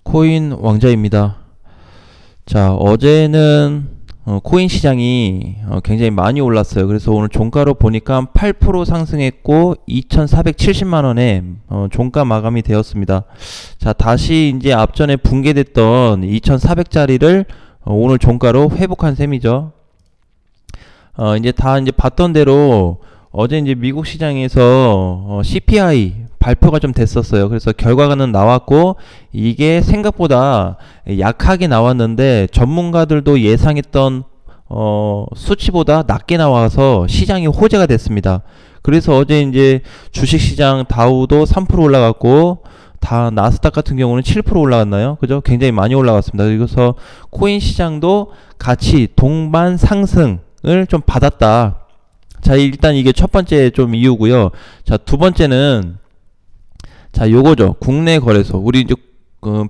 코인 왕자입니다. 자, 어제는 코인 시장이 굉장히 많이 올랐어요. 그래서 오늘 종가로 보니까 8% 상승했고 2,470만원에 종가 마감이 되었습니다. 자, 다시 이제 앞전에 붕괴됐던 2,400짜리를 오늘 종가로 회복한 셈이죠. 이제 봤던 대로 어제 이제 미국 시장에서 CPI 발표가 좀 됐었어요. 그래서 결과가는 나왔고 이게 생각보다 약하게 나왔는데 전문가들도 예상했던 수치보다 낮게 나와서 시장이 호재가 됐습니다. 그래서 어제 이제 주식시장 다우도 3% 올라갔고 다 나스닥 같은 경우는 7% 올라갔나요? 그죠? 굉장히 많이 올라갔습니다. 그래서 코인 시장도 같이 동반 상승을 좀 받았다. 자, 일단 이게 첫 번째 좀 이유고요. 자, 두 번째는 자, 요거죠. 국내 거래소. 우리 이제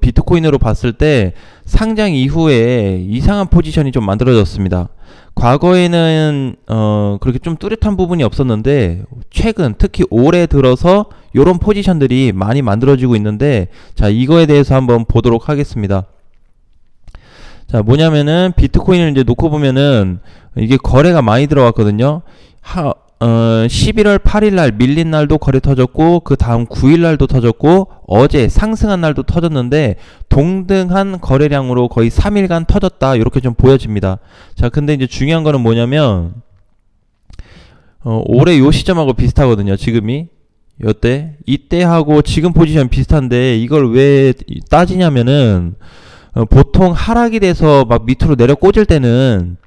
비트코인으로 봤을 때 상장 이후에 이상한 포지션이 좀 만들어졌습니다. 과거에는 그렇게 좀 뚜렷한 부분이 없었는데 최근 특히 올해 들어서 요런 포지션들이 많이 만들어지고 있는데 자, 이거에 대해서 한번 보도록 하겠습니다. 자, 뭐냐면은 비트코인을 이제 놓고 보면은 이게 거래가 많이 들어왔거든요. 11월 8일 날 밀린 날도 거래 터졌고 그 다음 9일 날도 터졌고 어제 상승한 날도 터졌는데 동등한 거래량으로 거의 3일간 터졌다, 이렇게 좀 보여집니다. 자, 근데 이제 중요한 거는 뭐냐면 올해 요 시점하고 비슷하거든요. 지금이 이때하고 지금 포지션 비슷한데 이걸 왜 따지냐면은 보통 하락이 돼서 막 밑으로 내려 꽂을 때는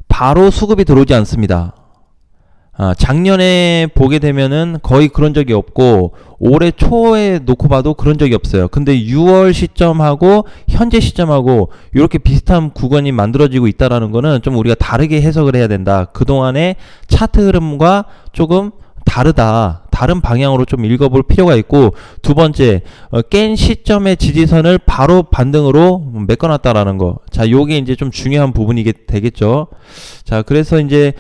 바로 수급이 들어오지 않습니다. 작년에 보게 되면은 거의 그런 적이 없고 올해 초에 놓고 봐도 그런 적이 없어요. 근데 6월 시점하고 현재 시점하고 이렇게 비슷한 구간이 만들어지고 있다라는 거는 좀 우리가 다르게 해석을 해야 된다. 그동안의 차트 흐름과 조금 다른 방향으로 좀 읽어볼 필요가 있고, 두 번째, 깬 시점의 지지선을 바로 반등으로 메꿔놨다라는 거. 자, 요게 이제 좀 중요한 부분이 되겠죠. 자, 그래서 이제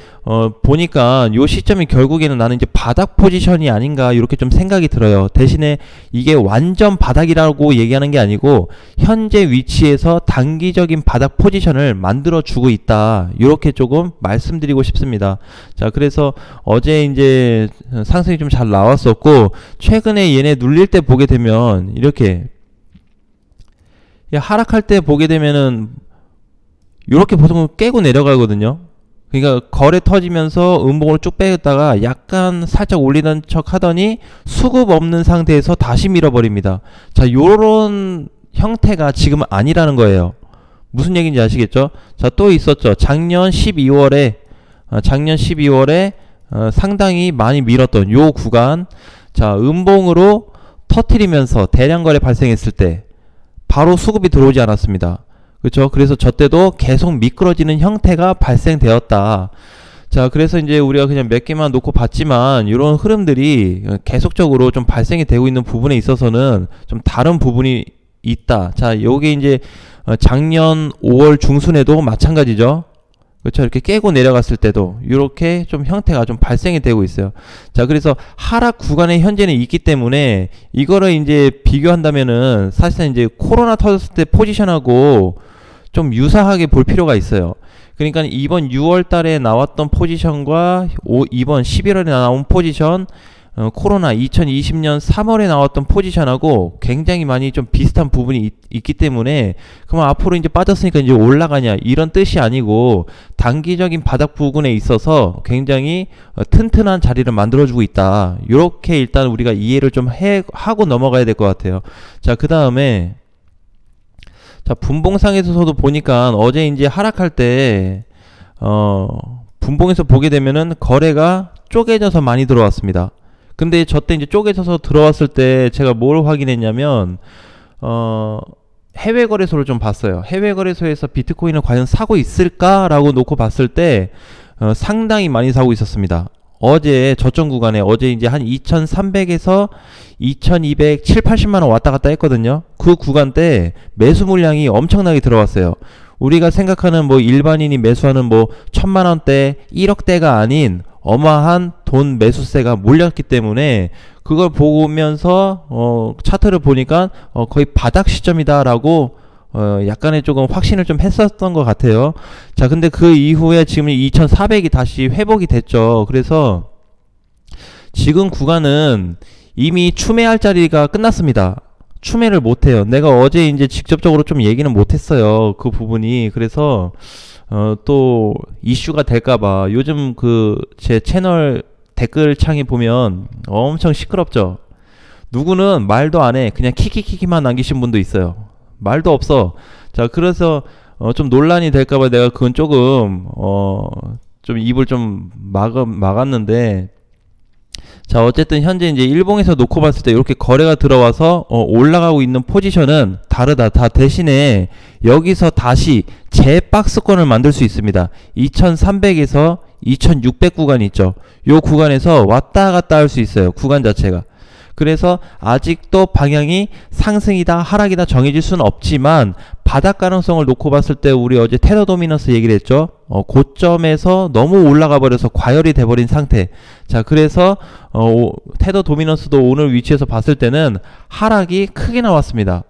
보니까 요 시점이 결국에는 나는 이제 바닥 포지션이 아닌가, 이렇게 좀 생각이 들어요. 대신에 이게 완전 바닥이라고 얘기하는 게 아니고 현재 위치에서 단기적인 바닥 포지션을 만들어 주고 있다, 이렇게 조금 말씀드리고 싶습니다. 자, 그래서 어제 이제 상승이 좀 잘 나왔었고 최근에 얘네 눌릴 때 보게 되면 이렇게 하락할 때 보게 되면은 이렇게 보통 깨고 내려가거든요. 그러니까 거래 터지면서 음봉을 쭉 빼다가 약간 살짝 올리는 척 하더니 수급 없는 상태에서 다시 밀어버립니다. 자, 요런 형태가 지금은 아니라는 거예요. 무슨 얘기인지 아시겠죠? 자, 또 있었죠. 작년 12월에 상당히 많이 밀었던 요 구간, 자, 음봉으로 터트리면서 대량 거래 발생했을 때 바로 수급이 들어오지 않았습니다. 그렇죠? 그래서 저 때도 계속 미끄러지는 형태가 발생되었다. 자, 그래서 이제 우리가 그냥 몇 개만 놓고 봤지만 이런 흐름들이 계속적으로 좀 발생이 되고 있는 부분에 있어서는 좀 다른 부분이 있다. 자, 요게 이제 작년 5월 중순에도 마찬가지죠. 그렇죠. 이렇게 깨고 내려갔을 때도 이렇게 좀 형태가 좀 발생이 되고 있어요. 자, 그래서 하락 구간에 현재는 있기 때문에 이거를 이제 비교한다면은 사실상 이제 코로나 터졌을 때 포지션하고 좀 유사하게 볼 필요가 있어요. 그러니까 이번 6월 달에 나왔던 포지션과 이번 11월에 나온 포지션, 코로나 2020년 3월에 나왔던 포지션하고 굉장히 많이 좀 비슷한 부분이 있기 때문에 그럼 앞으로 이제 빠졌으니까 이제 올라가냐, 이런 뜻이 아니고 단기적인 바닥 부근에 있어서 굉장히 튼튼한 자리를 만들어주고 있다. 이렇게 일단 우리가 이해를 좀 하고 넘어가야 될 것 같아요. 자, 그 다음에 자, 분봉상에서도 보니까 어제 이제 하락할 때 분봉에서 보게 되면은 거래가 쪼개져서 많이 들어왔습니다. 근데 저때 이제 쪼개져서 들어왔을 때 제가 뭘 확인했냐면 해외 거래소를 좀 봤어요. 해외 거래소에서 비트코인을 과연 사고 있을까라고 놓고 봤을 때 상당히 많이 사고 있었습니다. 어제 저점 구간에 어제 이제 한 2,300에서 2,200, 7, 80만 원 왔다 갔다 했거든요. 그 구간 때 매수 물량이 엄청나게 들어왔어요. 우리가 생각하는 뭐 일반인이 매수하는 뭐 1,000만 원대, 1억대가 아닌 어마한 돈 매수세가 몰렸기 때문에 그걸 보면서 차트를 보니까 거의 바닥 시점이다라고 약간의 조금 확신을 좀 했었던 것 같아요. 자, 근데 그 이후에 지금 2400이 다시 회복이 됐죠. 그래서 지금 구간은 이미 추매할 자리가 끝났습니다. 추매를 못해요. 내가 어제 이제 직접적으로 좀 얘기는 못했어요. 그 부분이. 그래서 또 이슈가 될까봐 요즘 그 제 채널 댓글창에 보면 엄청 시끄럽죠. 누구는 말도 안 해. 그냥 키키키키만 남기신 분도 있어요. 말도 없어. 자, 그래서 좀 논란이 될까봐 내가 그건 조금 좀 입을 좀 막았는데, 자, 어쨌든 현재 이제 일봉에서 놓고 봤을 때 이렇게 거래가 들어와서 올라가고 있는 포지션은 다르다. 다 대신에 여기서 다시 재박스권을 만들 수 있습니다. 2300에서 2600 구간 있죠. 요 구간에서 왔다 갔다 할 수 있어요. 구간 자체가. 그래서 아직도 방향이 상승이다 하락이다 정해질 수는 없지만 바닥 가능성을 놓고 봤을 때 우리 어제 테더 도미넌스 얘기를 했죠. 고점에서 너무 올라가 버려서 과열이 돼버린 상태. 자, 그래서 테더 도미넌스도 오늘 위치에서 봤을 때는 하락이 크게 나왔습니다.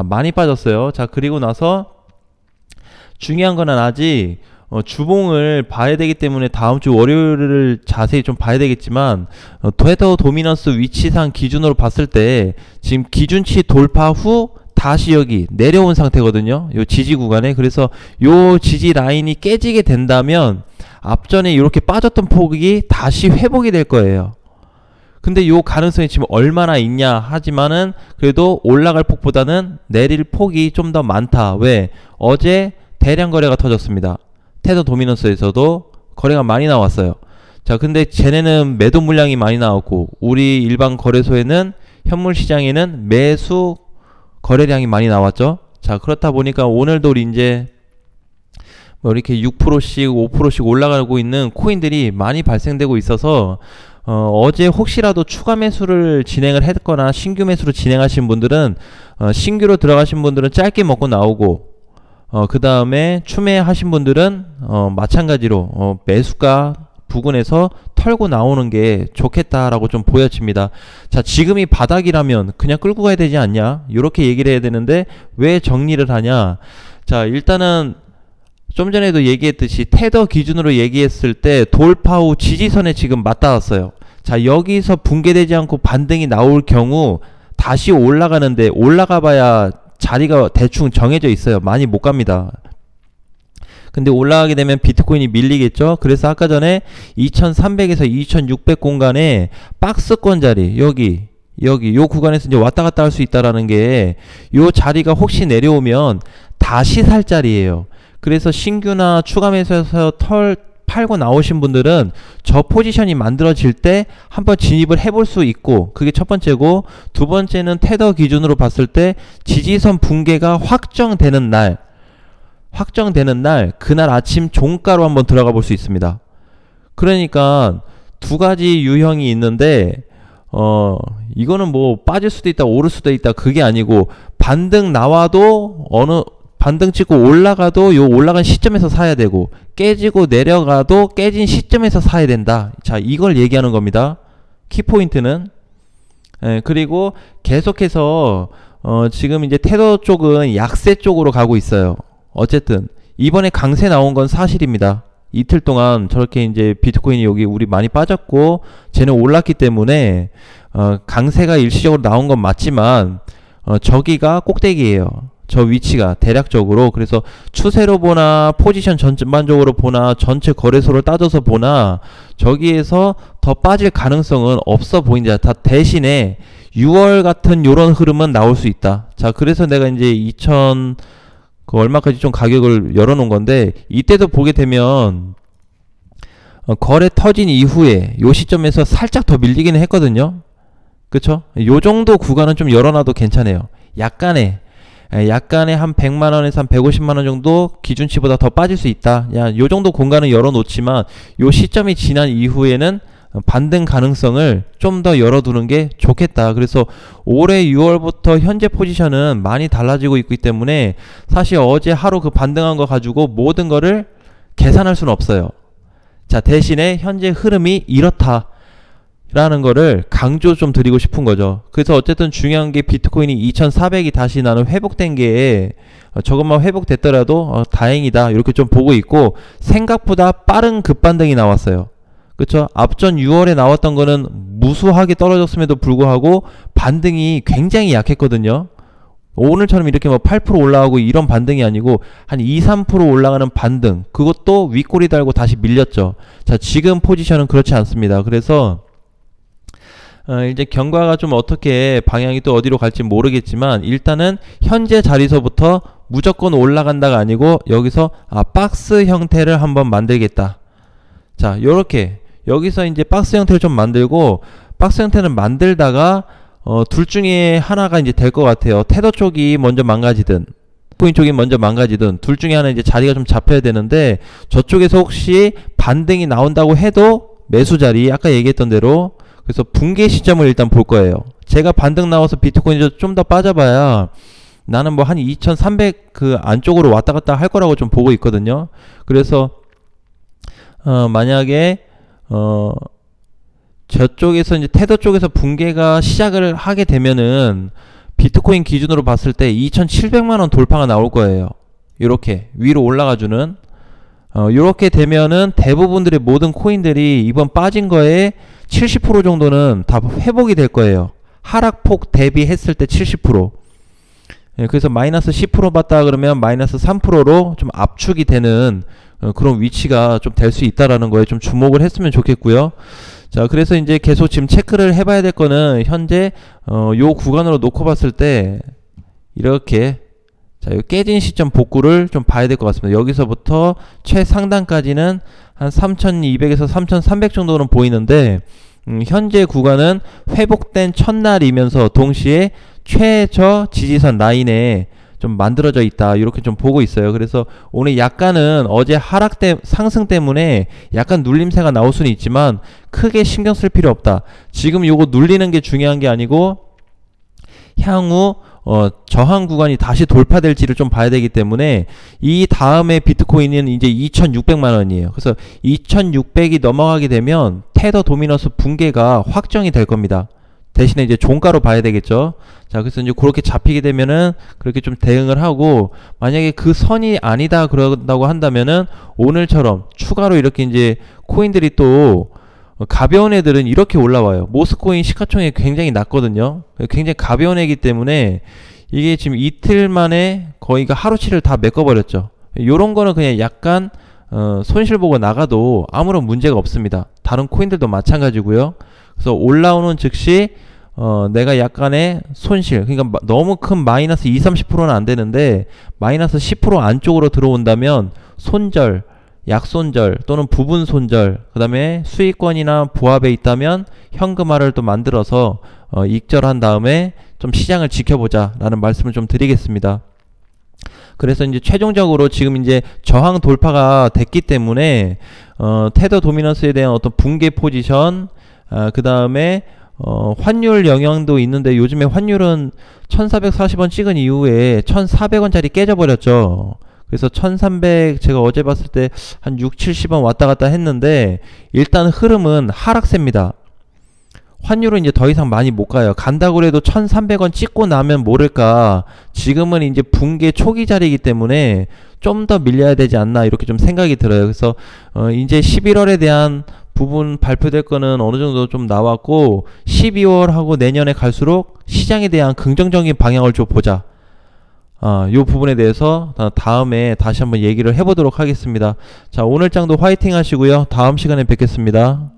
많이 빠졌어요. 자, 그리고 나서 중요한 건 아직 주봉을 봐야 되기 때문에 다음 주 월요일을 자세히 좀 봐야 되겠지만 테더 도미넌스 위치상 기준으로 봤을 때 지금 기준치 돌파 후 다시 여기 내려온 상태거든요. 요 지지 구간에. 그래서 요 지지 라인이 깨지게 된다면 앞전에 이렇게 빠졌던 폭이 다시 회복이 될 거예요. 근데 요 가능성이 지금 얼마나 있냐 하지만은 그래도 올라갈 폭보다는 내릴 폭이 좀 더 많다. 왜? 어제 대량 거래가 터졌습니다. 테더 도미넌스에서도 거래가 많이 나왔어요. 자, 근데 쟤네는 매도 물량이 많이 나왔고 우리 일반 거래소에는 현물 시장에는 매수 거래량이 많이 나왔죠. 자, 그렇다 보니까 오늘도 이제 뭐 이렇게 6%씩 5%씩 올라가고 있는 코인들이 많이 발생되고 있어서 어제 혹시라도 추가 매수를 진행을 했거나 신규 매수를 진행하신 분들은 신규로 들어가신 분들은 짧게 먹고 나오고 그 다음에 추매하신 분들은 마찬가지로 매수가 부근에서 털고 나오는 게 좋겠다라고 좀 보여집니다. 자, 지금이 바닥이라면 그냥 끌고 가야 되지 않냐? 이렇게 얘기를 해야 되는데 왜 정리를 하냐? 자, 일단은 좀 전에도 얘기했듯이 테더 기준으로 얘기했을 때 돌파 후 지지선에 지금 맞닿았어요. 자, 여기서 붕괴되지 않고 반등이 나올 경우 다시 올라가는데 올라가 봐야 자리가 대충 정해져 있어요. 많이 못 갑니다. 근데 올라가게 되면 비트코인이 밀리겠죠. 그래서 아까 전에 2300에서 2600 공간에 박스권 자리 여기 요 구간에서 이제 왔다 갔다 할 수 있다라는 게 요 자리가 혹시 내려오면 다시 살 자리예요. 그래서 신규나 추가 매수해서 팔고 나오신 분들은 저 포지션이 만들어질 때 한번 진입을 해볼 수 있고, 그게 첫 번째고, 두 번째는 테더 기준으로 봤을 때 지지선 붕괴가 확정되는 날 그날 아침 종가로 한번 들어가 볼 수 있습니다. 그러니까 두 가지 유형이 있는데 이거는 뭐 빠질 수도 있다 오를 수도 있다 그게 아니고, 반등 나와도 반등 찍고 올라가도 요 올라간 시점에서 사야 되고, 깨지고 내려가도 깨진 시점에서 사야 된다. 자, 이걸 얘기하는 겁니다. 키포인트는. 그리고 계속해서 지금 이제 테더 쪽은 약세 쪽으로 가고 있어요. 어쨌든 이번에 강세 나온 건 사실입니다. 이틀 동안 저렇게 이제 비트코인이 여기 우리 많이 빠졌고 쟤는 올랐기 때문에 강세가 일시적으로 나온 건 맞지만 저기가 꼭대기예요. 저 위치가 대략적으로. 그래서 추세로 보나 포지션 전반적으로 보나 전체 거래소를 따져서 보나 저기에서 더 빠질 가능성은 없어 보인다. 다 대신에 6월 같은 요런 흐름은 나올 수 있다. 자, 그래서 내가 이제 얼마까지 좀 가격을 열어놓은 건데, 이때도 보게 되면 거래 터진 이후에 요 시점에서 살짝 더 밀리기는 했거든요. 그쵸? 요 정도 구간은 좀 열어놔도 괜찮아요. 약간의 한 100만원에서 한 150만원 정도 기준치보다 더 빠질 수 있다. 요 정도 공간은 열어놓지만 요 시점이 지난 이후에는 반등 가능성을 좀 더 열어두는 게 좋겠다. 그래서 올해 6월부터 현재 포지션은 많이 달라지고 있기 때문에 사실 어제 하루 그 반등한 거 가지고 모든 거를 계산할 수는 없어요. 자, 대신에 현재 흐름이 이렇다 라는 거를 강조 좀 드리고 싶은 거죠. 그래서 어쨌든 중요한 게 비트코인이 2400이 다시 나는 회복된 게 저것만 회복됐더라도 다행이다 이렇게 좀 보고 있고, 생각보다 빠른 급반등이 나왔어요. 그쵸? 앞전 6월에 나왔던 거는 무수하게 떨어졌음에도 불구하고 반등이 굉장히 약했거든요. 오늘처럼 이렇게 뭐 8% 올라가고 이런 반등이 아니고 한 2, 3% 올라가는 반등, 그것도 윗꼬리 달고 다시 밀렸죠. 자, 지금 포지션은 그렇지 않습니다. 그래서 이제 경과가 좀 어떻게 방향이 또 어디로 갈지 모르겠지만, 일단은 현재 자리서부터 무조건 올라간다가 아니고 여기서 박스 형태를 한번 만들겠다. 자, 요렇게 여기서 이제 박스 형태를 좀 만들고, 박스 형태는 만들다가 둘 중에 하나가 이제 될 것 같아요. 테더 쪽이 먼저 망가지든 비트코인 쪽이 먼저 망가지든 둘 중에 하나 이제 자리가 좀 잡혀야 되는데, 저쪽에서 혹시 반등이 나온다고 해도 매수 자리 아까 얘기했던 대로, 그래서 붕괴 시점을 일단 볼 거예요. 제가 반등 나와서 비트코인이 좀 더 빠져봐야 나는 뭐 한 2300 그 안쪽으로 왔다 갔다 할 거라고 좀 보고 있거든요. 그래서 만약에 저쪽에서 이제 테더 쪽에서 붕괴가 시작을 하게 되면은 비트코인 기준으로 봤을 때 2700만원 돌파가 나올 거예요. 이렇게 위로 올라가주는, 이렇게 되면은 대부분들의 모든 코인들이 이번 빠진 거에 70% 정도는 다 회복이 될 거예요. 하락폭 대비했을 때 70%. 예, 그래서 마이너스 10% 봤다 그러면 마이너스 3%로 좀 압축이 되는 그런 위치가 좀 될 수 있다라는 거에 좀 주목을 했으면 좋겠고요. 자, 그래서 이제 계속 지금 체크를 해봐야 될 거는 현재 요 구간으로 놓고 봤을 때 이렇게, 자, 요 깨진 시점 복구를 좀 봐야 될 것 같습니다. 여기서부터 최상단까지는 한 3200에서 3300 정도는 보이는데, 현재 구간은 회복된 첫날이면서 동시에 최저 지지선 라인에 좀 만들어져 있다, 이렇게 좀 보고 있어요. 그래서 오늘 약간은 어제 상승 때문에 약간 눌림세가 나올 수는 있지만 크게 신경 쓸 필요 없다. 지금 요거 눌리는 게 중요한 게 아니고 향후 저항 구간이 다시 돌파될지를 좀 봐야 되기 때문에, 이 다음에 비트코인은 이제 2600만 원이에요. 그래서 2600이 넘어가게 되면 테더 도미너스 붕괴가 확정이 될 겁니다. 대신에 이제 종가로 봐야 되겠죠. 자, 그래서 이제 그렇게 잡히게 되면은 그렇게 좀 대응을 하고, 만약에 그 선이 아니다 그런다고 한다면은 오늘처럼 추가로 이렇게 이제 코인들이 또 가벼운 애들은 이렇게 올라와요. 모스코인 시가총액이 굉장히 낮거든요. 굉장히 가벼운 애기 때문에 이게 지금 이틀 만에 거의가 하루치를 다 메꿔버렸죠. 요런 거는 그냥 약간 손실 보고 나가도 아무런 문제가 없습니다. 다른 코인들도 마찬가지고요. 그래서 올라오는 즉시 내가 약간의 손실, 그러니까 너무 큰 마이너스 20-30%는 안 되는데 마이너스 10% 안쪽으로 들어온다면 손절, 약손절 또는 부분 손절, 그 다음에 수익권이나 보합에 있다면 현금화를 또 만들어서 익절한 다음에 좀 시장을 지켜보자 라는 말씀을 좀 드리겠습니다. 그래서 이제 최종적으로 지금 이제 저항 돌파가 됐기 때문에 테더 도미넌스에 대한 어떤 붕괴 포지션, 그 다음에 환율 영향도 있는데, 요즘에 환율은 1440원 찍은 이후에 1400원짜리 깨져버렸죠. 그래서 1300 제가 어제 봤을 때 한 6-70원 왔다 갔다 했는데, 일단 흐름은 하락세입니다. 환율은 이제 더 이상 많이 못 가요. 간다고 해도 1300원 찍고 나면 모를까, 지금은 이제 붕괴 초기 자리이기 때문에 좀 더 밀려야 되지 않나, 이렇게 좀 생각이 들어요. 그래서 이제 11월에 대한 부분 발표될 거는 어느 정도 좀 나왔고, 12월하고 내년에 갈수록 시장에 대한 긍정적인 방향을 좀 보자. 요 부분에 대해서 다음에 다시 한번 얘기를 해보도록 하겠습니다. 자, 오늘 장도 화이팅 하시고요. 다음 시간에 뵙겠습니다.